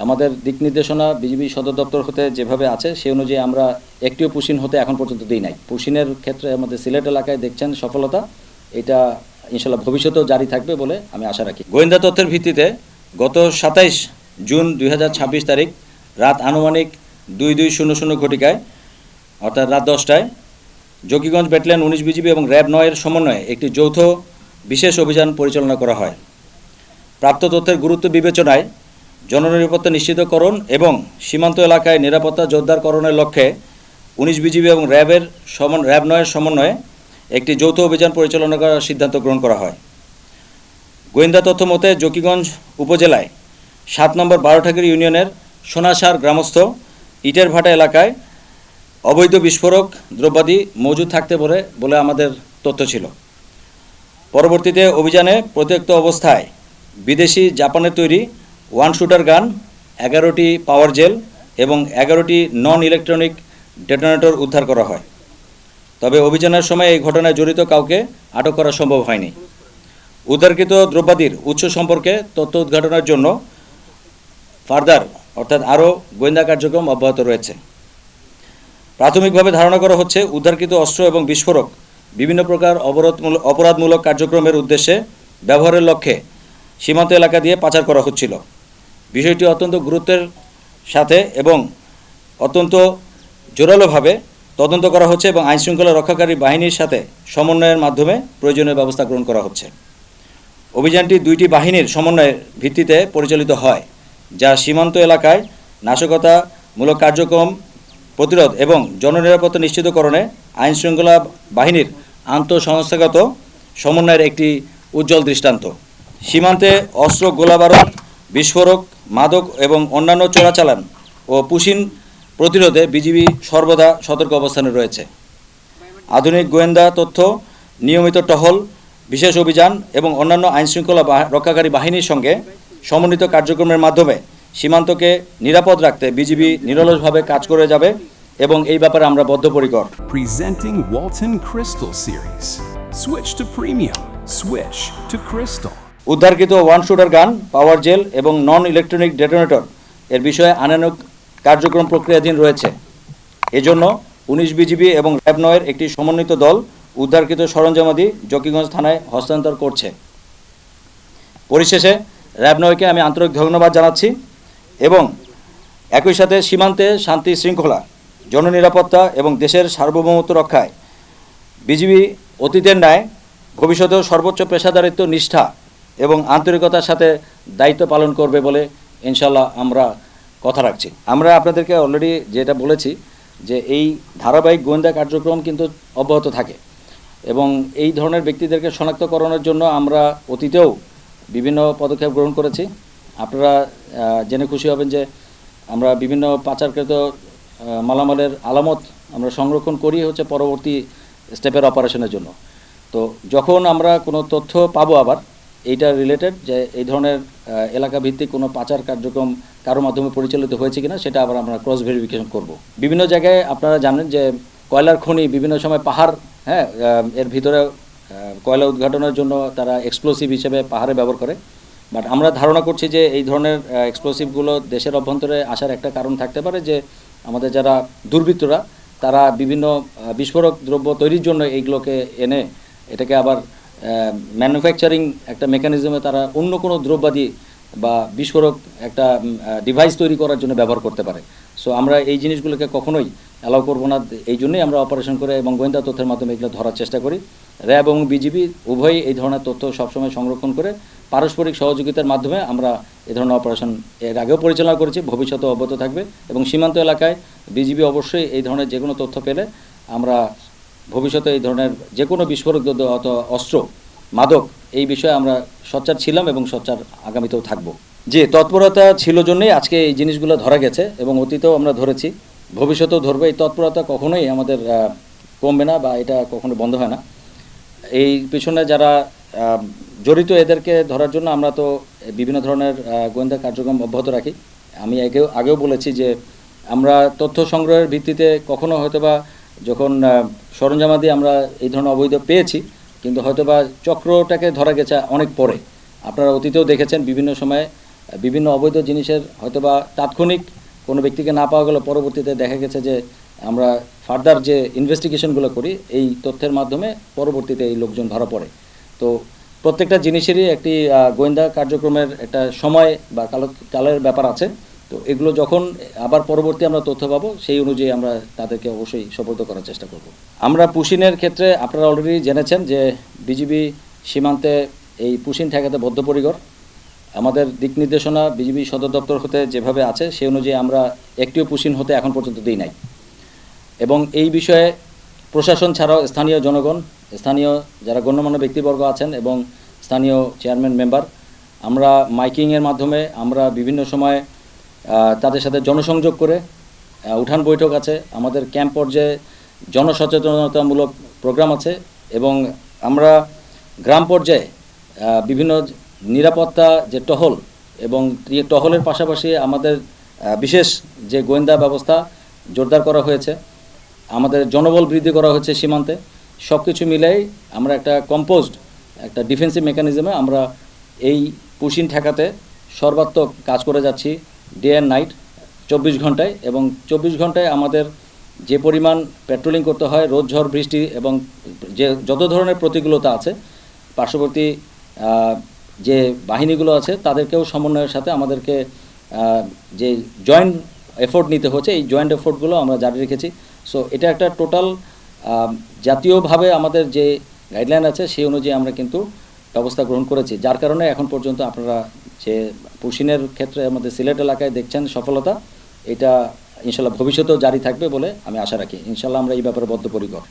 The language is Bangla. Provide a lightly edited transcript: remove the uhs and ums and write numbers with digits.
আমাদের দিক নির্দেশনা বিজিবি সদর দপ্তর হতে যেভাবে আছে সেই অনুযায়ী আমরা একটিও পুশিন হতে এখন পর্যন্ত দিই নাই। পুশিনের ক্ষেত্রে আমাদের সিলেট এলাকায় দেখছেন সফলতা, এটা ইনশাল্লাহ ভবিষ্যতেও জারি থাকবে বলে আমি আশা রাখি। গোয়েন্দা তথ্যের ভিত্তিতে গত 27 জুন 2026 তারিখ রাত আনুমানিক 22:00 ঘটিকায় অর্থাৎ রাত 10টায় জকিগঞ্জ ব্যাটালিয়ন 19 বিজিবি এবং র্যাব 9 এর সমন্বয়ে একটি যৌথ বিশেষ অভিযান পরিচালনা করা হয়। প্রাপ্ত তথ্যের গুরুত্ব বিবেচনায় জননিরাপত্তা নিশ্চিতকরণ এবং সীমান্ত এলাকায় নিরাপত্তা জোরদারকরণের লক্ষ্যে 19 বিজিবি এবং র্যাব 9 এর সমন্বয়ে একটি যৌথ অভিযান পরিচালনা করার সিদ্ধান্ত গ্রহণ করা হয়। গোয়েন্দা তথ্য মতে জকিগঞ্জ উপজেলায় 7 নম্বর 12ঠাকুর ইউনিয়নের সোনাসার গ্রামস্থ ইটের ভাটা এলাকায় অবৈধ বিস্ফোরক দ্রব্যাদি মজুদ থাকতে বলে আমাদের তথ্য ছিল। পরবর্তীতে অভিযানে প্রত্যক্ত অবস্থায় বিদেশি জাপানের তৈরি 1 শুটার গান, 11টি পাওয়ার জেল এবং 11টি নন ইলেকট্রনিক ডেটোনেটর উদ্ধার করা হয়। তবে অভিযানের সময় এই ঘটনায় জড়িত কাউকে আটক করা সম্ভব হয়নি। উদ্ধারকৃত দ্রব্যাদির উৎস সম্পর্কে তথ্য উদ্ঘাটনের জন্য ফার্দার অর্থাৎ আরও গোয়েন্দা কার্যক্রম অব্যাহত রয়েছে। প্রাথমিকভাবে ধারণা করা হচ্ছে উদ্ধারকৃত অস্ত্র এবং বিস্ফোরক বিভিন্ন প্রকার অপরাধমূলক কার্যক্রমের উদ্দেশ্যে ব্যবহারের লক্ষ্যে সীমান্ত এলাকা দিয়ে পাচার করা হচ্ছিল। বিষয়টি অত্যন্ত গুরুত্বের সাথে এবং অত্যন্ত জোরালোভাবে তদন্ত করা হচ্ছে এবং আইনশৃঙ্খলা রক্ষাকারী বাহিনীর সাথে সমন্বয়ের মাধ্যমে প্রয়োজনীয় ব্যবস্থা গ্রহণ করা হচ্ছে। অভিযানটি 2টি বাহিনীর সমন্বয়ের ভিত্তিতে পরিচালিত হয়, যা সীমান্ত এলাকায় নাশকতামূলক কার্যক্রম প্রতিরোধ এবং জননিরাপত্তা নিশ্চিতকরণে আইনশৃঙ্খলা বাহিনীর আন্তঃসংস্থাগত সমন্বয়ের একটি উজ্জ্বল দৃষ্টান্ত। সীমান্তে অস্ত্র, গোলাবারুদ, বিস্ফোরক, মাদক এবং অন্যান্য চোরাচালান ও পুশিন প্রতিরোধে বিজিবি সর্বদা সতর্ক অবস্থানে রয়েছে। আধুনিক গোয়েন্দা তথ্য, নিয়মিত টহল, বিশেষ অভিযান এবং অন্যান্য আইনশৃঙ্খলা রক্ষাকারী বাহিনীর সঙ্গে সমন্বিত কার্যক্রমের মাধ্যমে সীমান্তকে নিরাপদ রাখতে বিজিবি নিরলসভাবে কাজ করে যাবে এবং এই ব্যাপারে আমরা বদ্ধপরিকর। Presenting Walton Crystal Series. Switch to premium. Switch to Crystal. উদ্ধারকৃত 1 শুটার গান, পাওয়ার জেল এবং নন ইলেকট্রনিক ডেটোনেটর এর বিষয়ে আইনানুগ কার্যক্রম প্রক্রিয়াধীন রয়েছে। এজন্য 19 বিজিবি এবং র্যাব 9 এর একটি সমন্বিত দল উদ্ধারকৃত সরঞ্জামাদি জকিগঞ্জ থানায় হস্তান্তর করছে। পরিশেষে র্যাব 9কে আমি আন্তরিক ধন্যবাদ জানাচ্ছি এবং একই সাথে সীমান্তে শান্তি শৃঙ্খলা, জননিরাপত্তা এবং দেশের সার্বভৌমত্ব রক্ষায় বিজিবি অতীতের ন্যায় ভবিষ্যতেও সর্বোচ্চ পেশাদারিত্ব, নিষ্ঠা এবং আন্তরিকতার সাথে দায়িত্ব পালন করবে বলে ইনশাল্লাহ আমরা কথা রাখছি। আমরা আপনাদেরকে অলরেডি যেটা বলেছি যে এই ধারাবাহিক গোয়েন্দা কার্যক্রম কিন্তু অব্যাহত থাকে এবং এই ধরনের ব্যক্তিদেরকে শনাক্তকরণের জন্য আমরা অতীতেও বিভিন্ন পদক্ষেপ গ্রহণ করেছি। আপনারা জেনে খুশি হবেন যে আমরা বিভিন্ন পাচারকৃত মালামালের আলামত আমরা সংরক্ষণ করি পরবর্তী স্টেপের অপারেশনের জন্য। তো যখন আমরা কোনো তথ্য পাবো আবার এইটা রিলেটেড যে এই ধরনের এলাকা ভিত্তিক কোনো পাচার কার্যক্রম কারো মাধ্যমে পরিচালিত হয়েছে কিনা সেটা আবার আমরা ক্রস ভেরিফিকেশন করব। বিভিন্ন জায়গায় আপনারা জানেন যে কয়লার খনি বিভিন্ন সময় পাহাড়, এর ভিতরে কয়লা উদ্ঘাটনের জন্য তারা এক্সপ্লোসিভ হিসেবে পাহাড়ে ব্যবহার করে। বাট আমরা ধারণা করছি যে এই ধরনের এক্সপ্লোসিভগুলো দেশের অভ্যন্তরে আসার একটা কারণ থাকতে পারে যে আমাদের যারা দুর্বৃত্তরা তারা বিভিন্ন বিস্ফোরক দ্রব্য তৈরির জন্য এইগুলোকে এনে এটাকে আবার ম্যানুফ্যাকচারিং একটা মেকানিজমে তারা অন্য কোনো দ্রব্যাদি বা বিস্ফোরক একটা ডিভাইস তৈরি করার জন্য ব্যবহার করতে পারে। সো আমরা এই জিনিসগুলোকে কখনোই অ্যালাউ করবো না। এই জন্যই আমরা অপারেশন করে এবং গোয়েন্দা তথ্যের মাধ্যমে এগুলো ধরার চেষ্টা করি। র্যাব এবং বিজিবি উভয়ই এই ধরনের তথ্য সবসময় সংরক্ষণ করে পারস্পরিক সহযোগিতার মাধ্যমে আমরা এই ধরনের অপারেশন এর আগেও পরিচালনা করেছি, ভবিষ্যতে অব্যাহত থাকবে এবং সীমান্ত এলাকায় বিজিবি অবশ্যই এই ধরনের যে কোনো তথ্য পেলে আমরা ভবিষ্যতে এই ধরনের যে কোনো বিস্ফোরক অস্ত্র, মাদক এই বিষয়ে আমরা সোচ্চার ছিলাম এবং সোচ্চার আগামীতেও থাকব। যে তৎপরতা ছিল জন্যই আজকে এই জিনিসগুলো ধরা গেছে এবং অতীতেও আমরা ধরেছি, ভবিষ্যতেও ধরবো। এই তৎপরতা কখনোই আমাদের কমবে না বা এটা কখনো বন্ধ হয় না। এই পিছনে যারা জড়িত এদেরকে ধরার জন্য আমরা তো বিভিন্ন ধরনের গোয়েন্দা কার্যক্রম অব্যাহত রাখি। আমি আগেও বলেছি যে আমরা তথ্য সংগ্রহের ভিত্তিতে কখনো হয়তোবা যখন সরঞ্জামাদি আমরা এই ধরনের অবৈধ পেয়েছি কিন্তু হয়তোবা চক্রটাকে ধরা গেছে অনেক পরে। আপনারা অতীতেও দেখেছেন বিভিন্ন সময়ে বিভিন্ন অবৈধ জিনিসের হয়তোবা তাৎক্ষণিক কোনো ব্যক্তিকে না পাওয়া গেলে পরবর্তীতে দেখা গেছে যে আমরা ফার্দার যে ইনভেস্টিগেশনগুলো করি এই তথ্যের মাধ্যমে পরবর্তীতে এই লোকজন ধরা পড়ে। তো প্রত্যেকটা জিনিসেরই একটি গোয়েন্দা কার্যক্রমের একটা সময় বা কালের ব্যাপার আছে। তো এগুলো যখন আবার পরবর্তী আমরা তথ্য পাবো সেই অনুযায়ী আমরা তাদেরকে অবশ্যই সোপর্দ করার চেষ্টা করব। আমরা পুশিনের ক্ষেত্রে আপনারা অলরেডি জেনেছেন যে বিজিবি সীমান্তে এই পুশিন ঠেকাতে বদ্ধপরিকর। আমাদের দিক নির্দেশনা বিজিবি সদর দপ্তর হতে যেভাবে আছে সেই অনুযায়ী আমরা একটিও পুশিন হতে এখন পর্যন্ত দিই নাই। এবং এই বিষয়ে প্রশাসন ছাড়াও স্থানীয় জনগণ, স্থানীয় যারা গণ্যমান্য ব্যক্তিবর্গ আছেন এবং স্থানীয় চেয়ারম্যান মেম্বার, আমরা মাইকিংয়ের মাধ্যমে আমরা বিভিন্ন সময় তাদের সাথে জনসংযোগ করে উঠান বৈঠক আছে, আমাদের ক্যাম্প পর্যায়ে জনসচেতনতামূলক প্রোগ্রাম আছে এবং আমরা গ্রাম পর্যায়ে বিভিন্ন নিরাপত্তা যে টহল এবং টহলের পাশাপাশি আমাদের বিশেষ যে গোয়েন্দা ব্যবস্থা জোরদার করা হয়েছে, আমাদের জনবল বৃদ্ধি করা হয়েছে সীমান্তে। সব কিছু মিলেই আমরা একটা কম্পোজড একটা ডিফেন্সিভ মেকানিজমে আমরা এই পুশিন ঠেকাতে সর্বাত্মক কাজ করে যাচ্ছি ডে অ্যান্ড নাইট 24 ঘন্টায়। এবং 24 ঘন্টায় আমাদের যে পরিমাণ পেট্রোলিং করতে হয়, রোদ ঝড় বৃষ্টি এবং যে যত ধরনের প্রতিকূলতা আছে, পার্শ্ববর্তী যে বাহিনীগুলো আছে তাদেরকেও সমন্বয়ের সাথে আমাদেরকে যে জয়েন্ট এফোর্ট নিতে হচ্ছে, এই জয়েন্ট এফোর্টগুলো আমরা জারি রেখেছি। সো এটা একটা টোটাল জাতীয়ভাবে আমাদের যে গাইডলাইন আছে সেই অনুযায়ী আমরা কিন্তু ব্যবস্থা গ্রহণ করেছি, যার কারণে এখন পর্যন্ত আপনারা যে পুশিনের ক্ষেত্রে আমাদের সিলেট এলাকায় দেখছেন সফলতা, এটা ইনশাল্লাহ ভবিষ্যতেও জারি থাকবে বলে আমি আশা রাখি। ইনশাল্লাহ আমরা এই ব্যাপারে বদ্ধপরিকর।